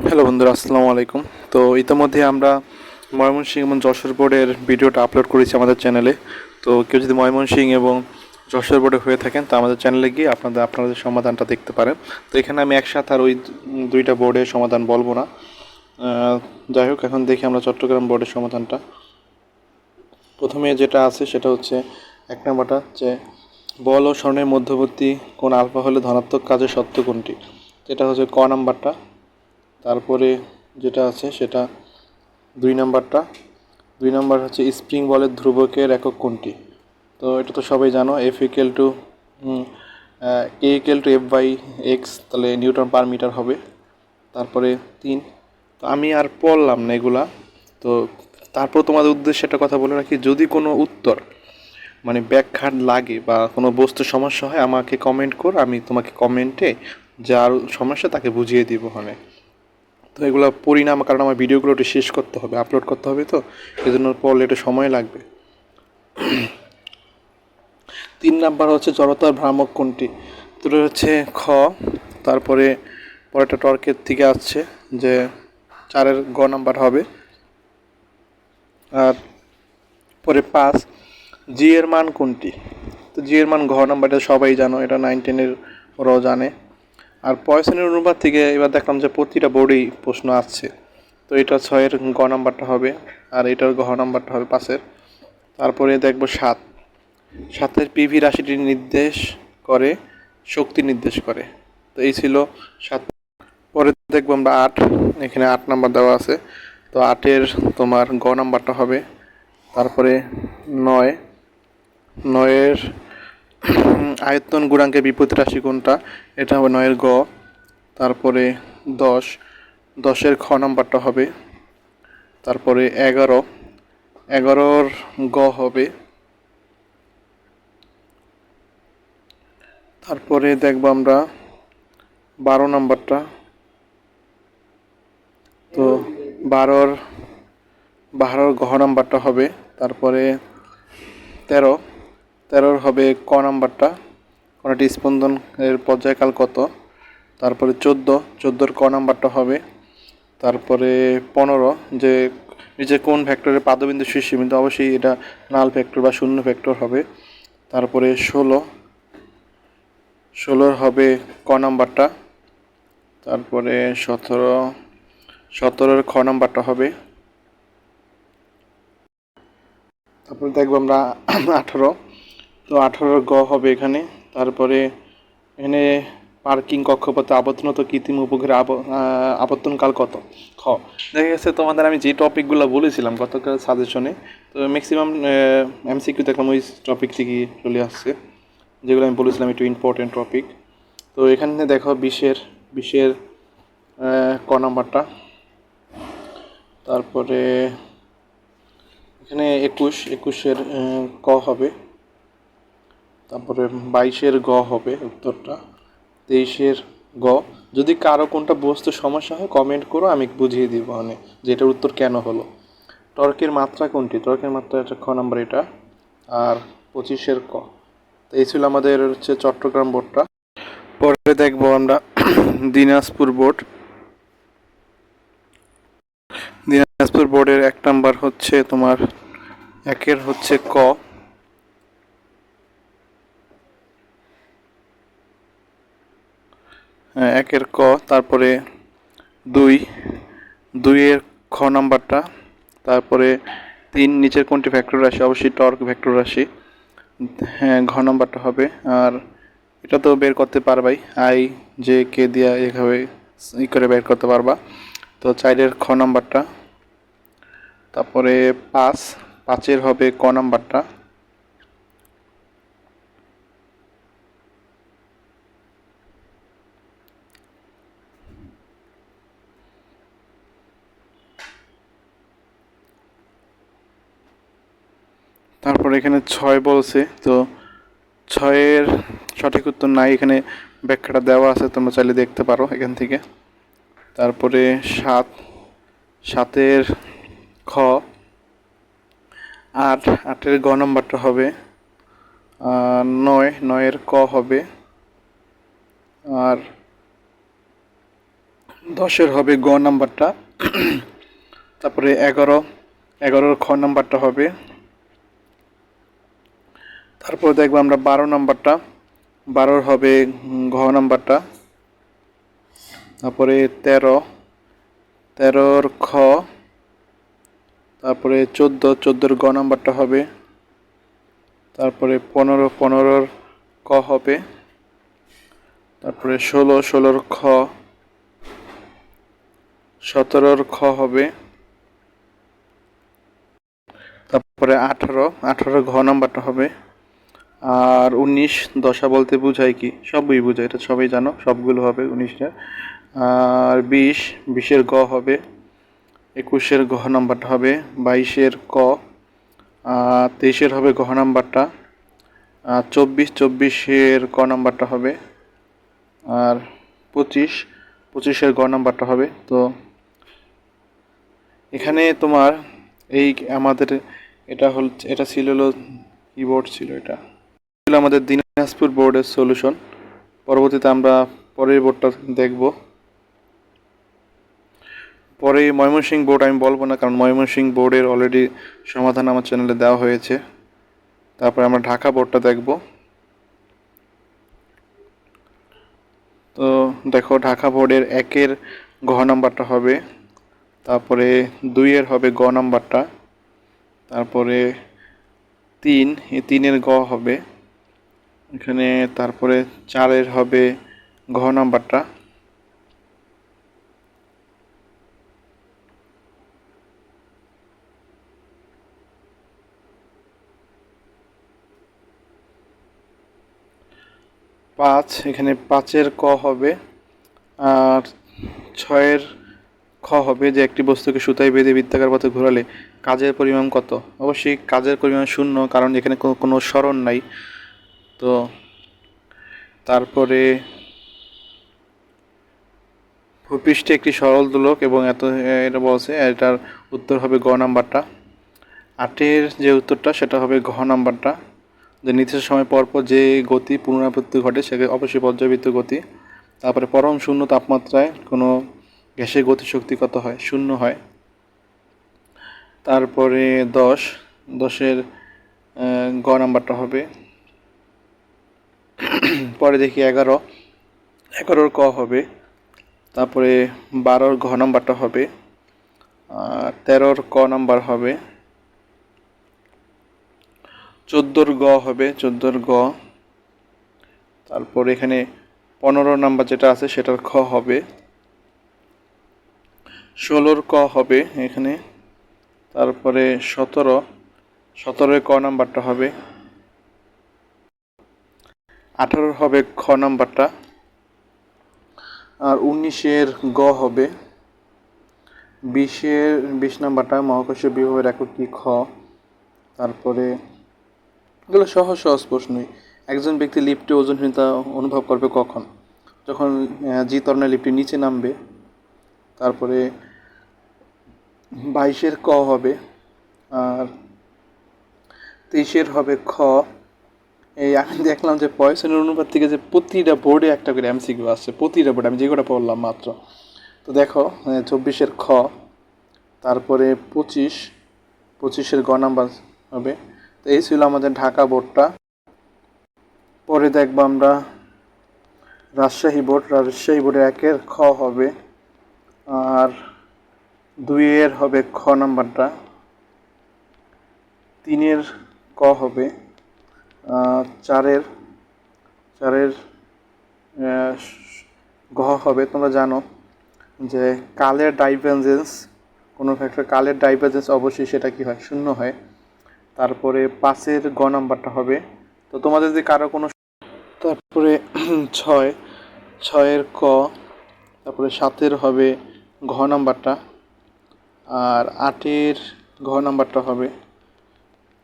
Hello বন্ধুরা, আসসালামু আলাইকুম। তো ইতিমধ্যে আমরা ময়মনসিংহ এবং যশোর বোর্ডের ভিডিওটা আপলোড করেছি আমাদের চ্যানেলে। তো কেউ যদি ময়মনসিংহ এবং যশোর বোর্ডে হয়ে থাকেন তো আমাদের চ্যানেলে গিয়ে আপনাদের সমাধানটা দেখতে পারেন। তো এখানে আমি একসাথে আর ওই দুইটা বোর্ডের সমাধান বলবো না। যাই হোক, এখন দেখি আমরা চট্টগ্রাম বোর্ডের সমাধানটা। প্রথমে যেটা আছে সেটা হচ্ছে এক নম্বরটা, যে বল ও স্বর্ণের মধ্যবর্তী কোণ আলফা হলে ধনাত্মক কাজের সত্য কোনটি? যেটা হচ্ছে ক নাম্বারটা। তারপরে যেটা আছে সেটা দুই নাম্বার হচ্ছে স্প্রিং বলের ধ্রুবকের একক কোনটি? তো এটা তো সবাই জানো, F equals to A equals to F by X, তাহলে নিউটন পার মিটার হবে। তারপরে 3, তো আমি আর পড়লাম না এগুলা। তো তারপর তোমাদের উদ্দেশ্যে একটা কথা বলে রাখি, যদি কোনো উত্তর মানে ব্যাখ্যা লাগে বা কোনো বস্তু সমস্যা হয় আমাকে কমেন্ট কর, আমি তোমাকে কমেন্টে যার সমস্যা তাকে বুঝিয়ে দিব। তো এগুলো পড়ি না, কারণ আমার ভিডিওগুলো একটু শেষ করতে হবে, আপলোড করতে হবে, তো এই জন্য পড়লে একটু সময় লাগবে। 3 নাম্বার হচ্ছে জড়তার ভ্রামক কোনটি? দুটো হচ্ছে খ। তারপরে পরেরটা টর্কের থেকে আসছে, যে 4-এর গ নাম্বার হবে। আর পরে 5, জি এর মান কোনটি? তো জি এর মান ঘ নাম্বারটা সবাই জানো, এটা 9-10-এর ওরাও জানে। আর পয়সনের অনুপাত থেকে এবার দেখলাম যে প্রতিটা বোর্ডেই প্রশ্ন আসছে। তো এটা 6-এর গ নাম্বারটা হবে, আর এটার ঘ নাম্বারটা হবে 5-এর। তারপরে দেখব 7-এর পিভি রাশিটি নির্দেশ করে, শক্তি নির্দেশ করে। তো এই ছিল 7। পরে দেখবো আমরা 8, এখানে 8 নাম্বার দেওয়া আছে। তো 8-এর তোমার গ নাম্বারটা হবে। তারপরে 9, 9-এর আয়তন গুণাঙ্কের বিপরীত রাশি কোনটা? এটা হবে 9-এর গ। তারপরে 10, 10-এর খ নাম্বারটা হবে। তারপরে 11, 11-র গ হবে। তারপরে দেখব আমরা 12 নাম্বারটা। তো 12-র ঘ নাম্বারটা হবে। তারপরে 13, 13-র হবে ক নাম্বারটা, কণাটি স্পন্দন এর পর্যায়কাল কত? তারপরে 14-র ক নাম্বারটা হবে। তারপরে 15, যে নিচে কোন ভেক্টরের পাদবিন্দু শীর্ষবিন্দু? অবশ্যই এটা নাল ভেক্টর বা শূন্য ভেক্টর হবে। তারপরে 16-র হবে ক নাম্বারটা। তারপরে 17-র খ নাম্বারটা হবে। তারপরে দেখবো আমরা 18, তো 18-র গ হবে এখানে। তারপরে এখানে পার্কিং কক্ষপথে আবর্তনত কৃত্রিম উপগ্রহের আবর্তনকাল কত? খ। দেখা গেছে তোমাদের আমি যে টপিকগুলো বলেছিলাম গতকাল সাজেশনে, তো ম্যাক্সিমাম এমসিকিউ দেখলাম ওই টপিক থেকেই চলে আসছে, যেগুলো আমি বলেছিলাম একটু ইম্পর্টেন্ট টপিক। তো এখানে দেখো 20-এর ক নাম্বারটা। তারপরে এখানে 21-এর ক হবে। তারপরে 22-এর গ হবে উত্তরটা। 23-এর গ। যদি কারো কোনটা বস্তু সমস্যা হয় কমেন্ট করো, আমি বুঝিয়ে দিব যে এটার উত্তর কেন হলো। টর্কের মাত্রা কোনটি? টর্কের মাত্রা এটা খ নাম্বার এটা। আর 25-এর ক। তো এই ছিল আমাদের হচ্ছে চট্টগ্রাম বোর্ডটা। পরে দেখবো আমরা দিনাজপুর বোর্ড। দিনাজপুর বোর্ডের 1 নাম্বার হচ্ছে তোমার 1-এর হচ্ছে ক। 1-এর ক। তারপরে 2-এর খ নাম্বারটা। তারপরে 3, নিচের কোনটি ভেক্টর রাশি? অবশ্যই টর্ক ভেক্টর রাশি। হ্যাঁ, ঘ নাম্বারটা হবে। আর এটা তো বের করতে পারবাই, আই জে কে দিয়া এভাবে করে বের করতে পারবা। তো 4-এর খ নাম্বারটা। তারপরে 5-এর হবে ক নাম্বারটা। তারপরে এখানে 6 বলছে, তো 6-এর সঠিক উত্তর নাই, এখানে ব্যাখ্যাটা দেওয়া আছে, তোমরা চাইলে দেখতে পারো এখান থেকে। তারপরে 7-এর খ। 8-এর গ নাম্বারটা হবে। 9-এর ক হবে। আর 10-এর হবে গ নাম্বারটা। তারপরে 11-এর খ নাম্বারটা হবে। তারপর দেখবো আমরা 12 নাম্বারটা, 12-র হবে ঘ নাম্বারটা। তারপরে 13-এর খ। তারপরে 14-এর গ নাম্বারটা হবে। তারপরে 15-এর ক হবে। তারপরে 16-এর খ। 17-এর খ হবে। তারপরে 18-এর ঘ নাম্বারটা হবে। আর 19 দশা বলতে বোঝায় কি, সবই বোঝায়, এটা সবাই জানো, সবগুলো হবে 19-টা। আর 20-এর গ হবে। 21-এর ঘ নাম্বারটা হবে। 22-এর ক। 23-এর হবে ঘ নাম্বারটা। আর 24-এর ক নাম্বারটা হবে। আর 25-এর গ নাম্বারটা হবে। তো এখানে তোমার এই আমাদের এটা ছিল হলো কিবোর্ড ছিল, এটা ছিল আমাদের দিনাজপুর বোর্ডের সলিউশন। পরবর্তীতে আমরা পরের বোর্ডটা দেখব। পরে ময়মনসিংহ বোর্ড আমি বলবো না, কারণ ময়মনসিংহ বোর্ডের অলরেডি সমাধান আমার চ্যানেলে দেওয়া হয়েছে। তারপরে আমরা ঢাকা বোর্ডটা দেখব। তো দেখো, ঢাকা বোর্ডের 1-এর ঘ নাম্বারটা হবে। তারপরে 2-এর হবে গ নাম্বারটা। তারপরে 3-এর গ হবে এখানে। তারপরে 4-এর হবে ঘ নাম্বারটা। এখানে 5-এর ক হবে। আর 6-এর খ হবে যে একটি বস্তুকে সুতায় বেঁধে বৃত্তাকার পথে ঘোরালে কাজের পরিমাণ কত। অবশ্যই কাজের পরিমাণ 0, কারণ এখানে কোনো সরণ নাই। তো তারপরে ভূপৃষ্ঠে একটি সরল দোলক এবং এটা বলছে, এটার উত্তর হবে গ নাম্বারটা। 8-এর যে উত্তরটা সেটা হবে ঘ নাম্বারটা, যে নির্দিষ্ট সময় পরপর যে গতি পুনরাবৃত্তি ঘটে সেকে অবশ্যই পর্যাবৃত্ত গতি। তারপরে পরম শূন্য তাপমাত্রায় কোনো গ্যাসের গতিশক্তি কত হয়, 0 হয়। তারপরে 10-এর গ নাম্বারটা হবে। পরে দেখি 11-র ক হবে। তারপরে 12-র ঘ নাম্বারটা হবে। আর 13-র ক নাম্বার হবে। 14-র গ হবে, 14-র গ। তারপর এখানে 15 নাম্বার যেটা আছে সেটার খ হবে। 16-র ক হবে এখানে। তারপরে 17-এর ক নাম্বারটা হবে। 18-র হবে খ নাম্বারটা। আর 19-এর গ হবে। 20 নাম্বারটা মহাকর্ষীয় বিভবের একক কি, খ। তারপরে এগুলো সহজ সহজ প্রশ্নই। একজন ব্যক্তি লিফটে ওজনহীনতা অনুভব করবে কখন, যখন জি ত্বরণের লিফটে নিচে নামবে। তারপরে 22-এর ক হবে। আর 23-এর হবে খ। এই আমি দেখলাম যে পয়সনের অনুপাত থেকে যে প্রতিটা বোর্ডে একটা করে এমসিকিউ আসছে, প্রতিটা বোর্ডে, আমি যে কটা পড়লাম মাত্র। তো দেখো, 24-এর খ। তারপরে 25-এর গ নাম্বার হবে। তো এই ছিল আমাদের ঢাকা বোর্ডটা। পরে দেখবো আমরা রাজশাহী বোর্ডে 1-এর খ হবে। আর 2-এর হবে খ নাম্বারটা। 3-এর ক হবে। 4-এর ঘ হবে। তোমরা জানো যে কালের ডাইভারজেন্স, কোনো ফ্যাক্টর কালের ডাইভারজেন্স অবশ্যই সেটা কি হয়, 0 হয়। তারপরে 5-এর গ নাম্বারটা হবে। তো তোমাদের যদি কারো কোনো, তারপরে 6-এর ক। তারপরে 7-এর হবে ঘ নাম্বারটা। আর 8-এর ঘ নাম্বারটা হবে।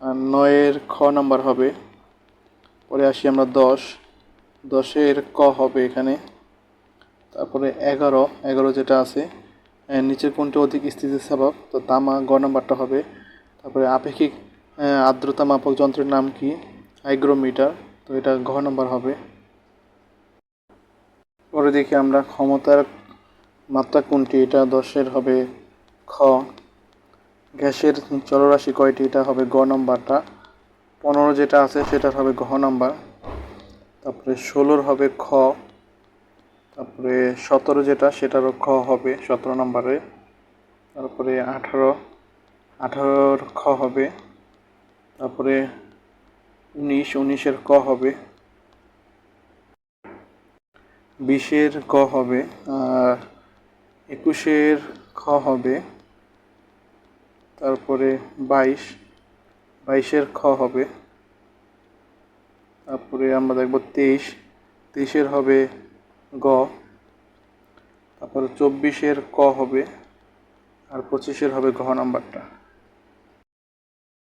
আর 9-এর খ নাম্বার হবে। পরে আসি আমরা 10-এর ক হবে এখানে। তারপরে 11 যেটা আছে, নিচের কোনটি অধিক স্থিতিস্থাপক, তো তামা, গ নাম্বারটা হবে। তারপরে আপেক্ষিক আর্দ্রতা মাপক যন্ত্রের নাম কি, হাইগ্রোমিটার, তো এটা ঘ নাম্বার হবে। পরে দেখি আমরা মাত্রা কোনটি? এটা 10-এর হবে খ। গ্যাসের চলরাশি কয়টি? এটা হবে গ নাম্বারটা। 15 যেটা আছে সেটার হবে ঘ নাম্বার। তারপরে 16-র হবে খ। তারপরে 17 যেটা সেটারও খ হবে 17 নাম্বারে। তারপরে 18-র খ হবে। তারপরে 19-এর ক হবে। 20-এর ক হবে। আর 21-এর খ হবে। তারপরে 22-এর খ হবে। তারপরে আমরা দেখব 23-এর হবে গ। তারপরে 24-এর ক হবে। আর 25-এর হবে ঘ নাম্বারটা।